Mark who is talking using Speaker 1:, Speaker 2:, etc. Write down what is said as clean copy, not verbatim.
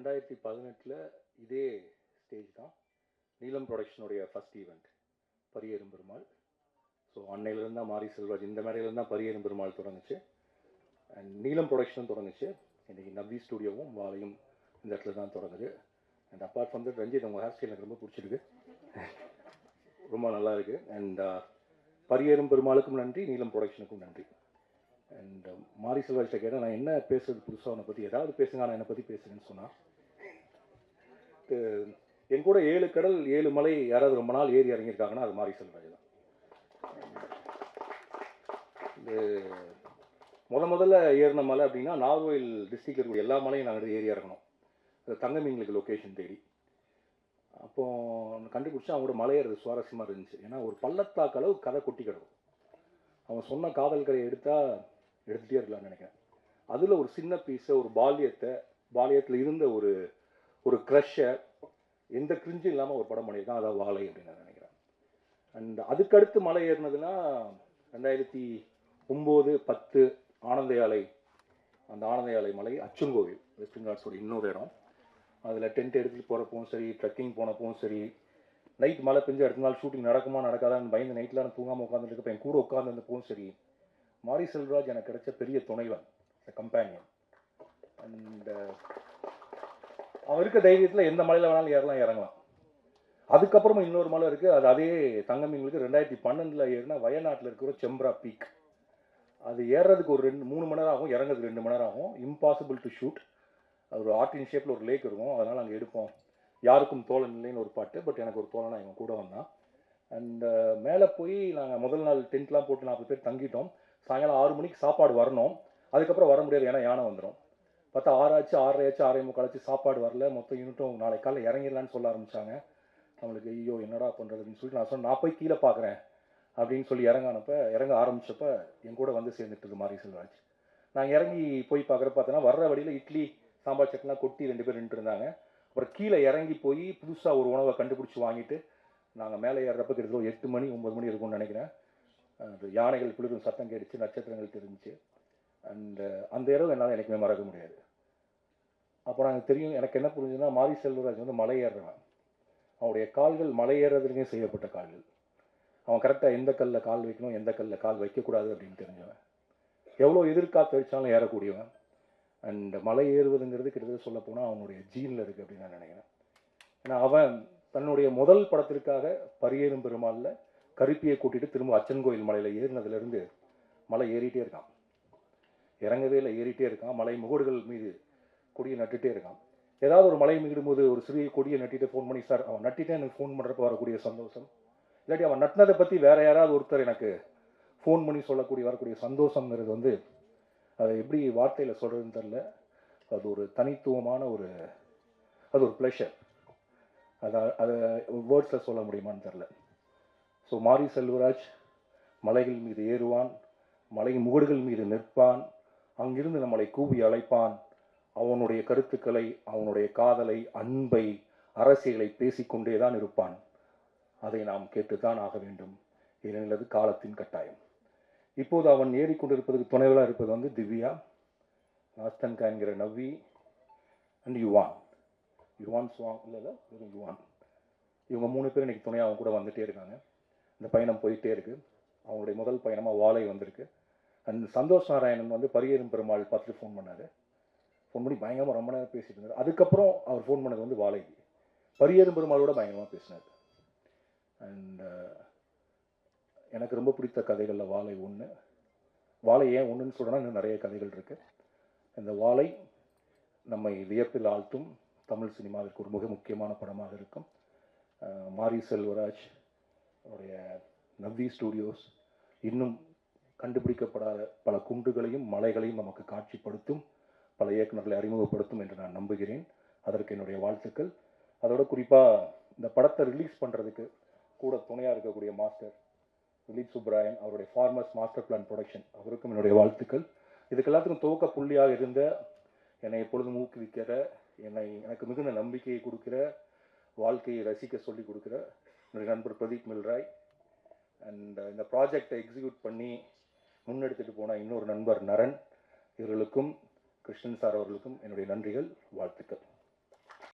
Speaker 1: 2018 இதே ஸ்டேஜ் தான் நீலம் ப்ரொடக்ஷனுடைய first event Pariyerum Perumal. So அன்னையிலேருந்து தான் மாரி செல்வராஜ் இந்த மேடையிலேருந்து தான் பரியேறும் பெருமாள் தொடங்குச்சு. அண்ட் நீலம் ப்ரொடக்ஷனும் தொடங்குச்சு. இன்றைக்கி நவ்வி ஸ்டூடியோவும் வாழையும் இந்த இடத்துல தான் தொடங்குது. And apart from that Ranjith உங்கள் ஹேர் ஸ்டைல் எனக்கு ரொம்ப பிடிச்சிருக்கு, ரொம்ப நல்லா இருக்குது. அண்ட் பரியேறும் பெருமாளுக்கும் நன்றி, நீலம் ப்ரொடக்ஷனுக்கும் நன்றி. அண்ட் மாரி செல்வராஜ்கிட்ட கேட்டால் நான் என்ன பேசுறது புதுசாக அவனை பற்றி ஏதாவது பேசுங்க, நான் என்னை பற்றி பேசுகிறேன்னு சொன்னான். என் கூட 7 கடல் 7 மலை யாராவது ரொம்ப நாள் ஏறி இறங்கியிருக்காங்கன்னா அது மாரி செல்வராஜ் தான். இது முதல்ல ஏறின மலை அப்படின்னா நாகர்கோவில் டிஸ்ட்ரிக்டில் இருக்கக்கூடிய எல்லா மலையும் நாங்கள் ஏறி இறங்கணும், அது தங்கமீன்களுக்கு லொக்கேஷன் தேடி. அப்போ கண்டுபிடிச்சா அவங்களோட மலை ஏறது சுவாரஸ்யமாக இருந்துச்சு. ஏன்னா ஒரு பள்ளத்தாக்கு அளவு கதை கொட்டி கிடக்கும். அவன் சொன்ன காதல் கதையை எடுத்துகிட்டே இருக்கலாம்னு நினைக்கிறேன். அதில் ஒரு சின்ன பீஸை, ஒரு பாலியத்தில் இருந்த ஒரு க்ரஷ்ஷை எந்த கிரிஞ்சும் இல்லாமல் ஒரு படம் பண்ணியிருக்கான், அதான் வாழை அப்படின்னு நான் நினைக்கிறேன். அண்ட் அதுக்கடுத்து மலை ஏறினதுன்னா 2009-10 ஆனந்த யாலை, அந்த ஆனந்த யாலை மலை அச்சன்கோவில் வெஸ்டர்ன் காட்ஸோட இன்னொரு இடம். அதில் டென்ட் எடுத்துகிட்டு போகிறப்பவும் சரி, ட்ரெக்கிங் போனப்பவும் சரி, நைட் மழை பெஞ்சு அடுத்த நாள் ஷூட்டிங் நடக்குமா நடக்காதான்னு பயந்து நைட்டில் நான் தூங்காமல் உட்காந்துருக்கப்போ என் கூட உட்காந்துருந்தப்பவும் சரி, மாரி செல்வராஜ் எனக்கு கிடைச்ச பெரிய துணைவன், கம்பேனியன். அண்ட் அவன் இருக்க தைரியத்தில் எந்த மலையில் வேணாலும் ஏறலாம், இறங்கலாம். அதுக்கப்புறமா இன்னொரு மலை இருக்குது, அது அதே தங்கமீன்களுக்கு 2012 ஏறினா வயநாட்டில் இருக்கிற செம்ப்ரா பீக். அது ஏறுறதுக்கு ஒரு 3 மணி நேரம் ஆகும், இறங்குறதுக்கு 2 மணி நேரம் ஆகும். Impossible to shoot. அது ஒரு ஆர்டின் ஷேப்பில் ஒரு லேக் இருக்கும், அதனால் அங்கே எடுப்போம். யாருக்கும் தோழன் இல்லைன்னு ஒரு பாட்டு, பட் எனக்கு ஒரு தோழனா இவன் கூட வந்தான். அண்ட் மேலே போய் நாங்கள் முதல் நாள் டென்ட்லாம் போட்டு 40 பேர் தங்கிட்டோம். சாயங்காலம் 6 மணிக்கு சாப்பாடு வரணும். அதுக்கப்புறம் வர முடியாது, ஏன்னா யானை வந்துடும். பார்த்தா 6 ஆச்சு, 6:30 ஆச்சு, 6:45 ஆச்சு, சாப்பாடு வரல. மொத்தம் யூனிட்டும் நாளைக்கு காலையில் இறங்கிடலான்னு சொல்ல ஆரம்பித்தாங்க. நம்மளுக்கு ஐயோ என்னடா பண்ணுறதுன்னு சொல்லிட்டு நான் சொன்னேன், நான் போய் கீழே பார்க்குறேன் அப்படின்னு சொல்லி இறங்க ஆரம்பித்தப்ப என் கூட வந்து சேர்ந்துட்டு மாரி செல்வராஜ். நான் இறங்கி போய் பார்த்தோன்னா வர்ற வழியில் இட்லி சாம்பார் சட்னிலாம் கொட்டி 2 பேர் நின்று இருந்தாங்க. அப்புறம் கீழே இறங்கி போய் புதுசாக ஒரு உணவை கண்டுபிடிச்சி வாங்கிட்டு நாங்கள் மேலே ஏறுறப்ப கிட்டத்தட்ட 8 மணி 9 மணி இருக்கும்னு நினைக்கிறேன். அந்த யானைகள் குளிரும் சத்தம் கேட்டுச்சு, நட்சத்திரங்கள் தெரிஞ்சிச்சு. அண்ட் அந்த இரவு என்னால் எனக்குமே மறக்க முடியாது. அப்போ எனக்கு தெரியும், எனக்கு என்ன புரிஞ்சுதுன்னா மாரி செல்வராஜ் வந்து மலை ஏறுறவன். அவனுடைய கால்கள் மலை ஏறுறதுலேயே செய்யப்பட்ட கால்கள். அவன் கரெக்டாக எந்த கல்லில் கால் வைக்கணும், எந்த கல்லில் கால் வைக்கக்கூடாது அப்படின்னு தெரிஞ்சவன். எவ்வளோ எதிர்காத்து வச்சாலும் ஏறக்கூடியவன். அண்ட் மலை ஏறுவதுங்கிறது கிட்டத்தட்ட சொல்ல போனால் அவனுடைய ஜீனில் இருக்குது அப்படின்னு நான் நினைக்கிறேன். ஏன்னா அவன் தன்னுடைய முதல் படத்திற்காக பரியேறும் பெருமாளில் கருப்பியை கூட்டிகிட்டு திரும்ப அச்சன்கோயில் மலையில் ஏறினதுலேருந்து மலை ஏறிட்டே இருக்கான், இறங்கவே இல்லை, ஏறிட்டே இருக்கான். மலை முகடுகள் மீது கொடியை நட்டுகிட்டே இருக்கான். ஏதாவது ஒரு மலை மீடும்போது ஒரு சிறிய கொடியை நட்டிட்டு ஃபோன் பண்ணி, சார் அவன் நட்டிட்டே எனக்கு ஃபோன் பண்ணுறப்ப வரக்கூடிய சந்தோஷம், இல்லாட்டி அவன் நட்டினதை பற்றி வேறு யாராவது ஒருத்தர் எனக்கு ஃபோன் பண்ணி வரக்கூடிய சந்தோஷங்கிறது வந்து அதை எப்படி வார்த்தையில் சொல்கிறதுன்னு தெரில. அது ஒரு தனித்துவமான அது ஒரு ப்ளஷர். அதை வேர்ட்ஸில் சொல்ல முடியுமான்னு தெரில. ஸோ மாரி செல்வராஜ் மலைகள் மீது ஏறுவான், மலை முகடுகள் மீது நிற்பான், அங்கிருந்து நம்மளை கூவி அழைப்பான். அவனுடைய கருத்துக்களை, அவனுடைய காதலை, அன்பை, அரசியலை பேசிக்கொண்டே தான் இருப்பான். அதை நாம் கேட்டுத்தான் ஆக வேண்டும், ஏனெனில் அது காலத்தின் கட்டாயம். இப்போது அவன் ஏறிக்கொண்டிருப்பதற்கு துணைவலாக இருப்பது வந்து திவ்யா, நாஸ்தன்கா என்கிற நவ்வி அண்ட் யுவான் சுவாங் இல்லை வெறும் யுவான். இவங்க 3 பேர் இன்றைக்கி துணையாக அவங்க கூட வந்துகிட்டே இருக்காங்க. இந்த பயணம் போயிட்டே இருக்குது. அவங்களுடைய முதல் பயணமாக வாழை வந்திருக்கு. அண்ட் சந்தோஷ் நாராயணன் வந்து பரியேறும் பெருமாள் பார்த்துட்டு ஃபோன் பண்ணார். ஃபோன் பண்ணி பயங்கரமாக ரொம்ப நேரம் பேசிட்டு இருந்தார். அதுக்கப்புறம் அவர் ஃபோன் பண்ணது வந்து வாழைக்கு. பரியேறும் பெருமாளோட பயங்கரமாக பேசினார். அண்ட் எனக்கு ரொம்ப பிடித்த கதைகளில் வாழை ஒன்று. வாழை ஏன் ஒன்றுன்னு சொல்கிறேன்னா இன்னும் நிறைய கதைகள் இருக்குது. இந்த வாழை நம்மை வியப்பில் ஆழ்த்தும் தமிழ் சினிமாவிற்கு ஒரு மிக முக்கியமான படமாக இருக்கும். மாரி செல்வராஜ் அவருடைய நவ்வி ஸ்டூடியோஸ் இன்னும் கண்டுபிடிக்கப்படாத பல குன்றுகளையும் மலைகளையும் நமக்கு காட்சிப்படுத்தும், பல இயக்குநர்களை அறிமுகப்படுத்தும் என்று நான் நம்புகிறேன். அதற்கு என்னுடைய வாழ்த்துக்கள். அதோட குறிப்பாக இந்த படத்தை ரிலீஸ் பண்ணுறதுக்கு கூட துணையாக இருக்கக்கூடிய மாஸ்டர் திலீப் சுப்ராயன், அவருடைய ஃபார்மர்ஸ் மாஸ்டர் பிளான் ப்ரொடக்ஷன், அவருக்கும் என்னுடைய வாழ்த்துக்கள். இதுக்கு எல்லாத்துக்கும் துவக்க புள்ளியாக இருந்த, என்னை எப்பொழுதும் ஊக்குவிக்கிற, எனக்கு மிகுந்த நம்பிக்கையை கொடுக்குற, வாழ்க்கையை ரசிக்க சொல்லி கொடுக்குற என்னுடைய நண்பர் பிரதீப் மில்ராய். அண்ட் இந்த ப்ராஜெக்டை எக்ஸிக்யூட் பண்ணி முன்னெடுத்துட்டு போன இன்னொரு நண்பர் நரன். இவர்களுக்கும் கிருஷ்ணன் சார் அவர்களுக்கும் என்னுடைய நன்றிகள், வாழ்த்துக்கள்.